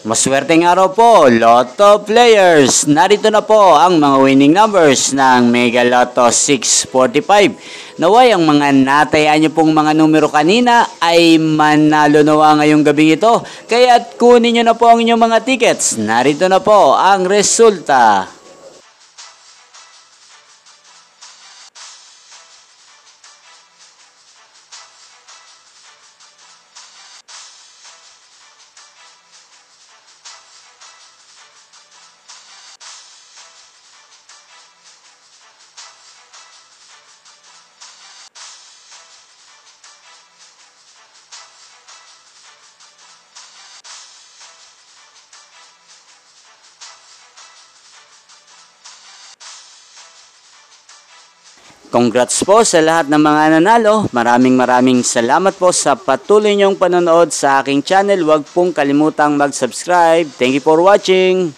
Maswerteng araw po, Lotto players! Narito na po ang mga winning numbers ng Mega Lotto 645. Naway ang mga natayaan nyo pong mga numero kanina ay manalo nawa ngayong gabi ito. Kaya kunin nyo na po ang inyong mga tickets. Narito na po ang resulta. Congrats po sa lahat ng mga nanalo. Maraming salamat po sa patuloy niyong panonood sa aking channel. Huwag pong kalimutang mag-subscribe. Thank you for watching.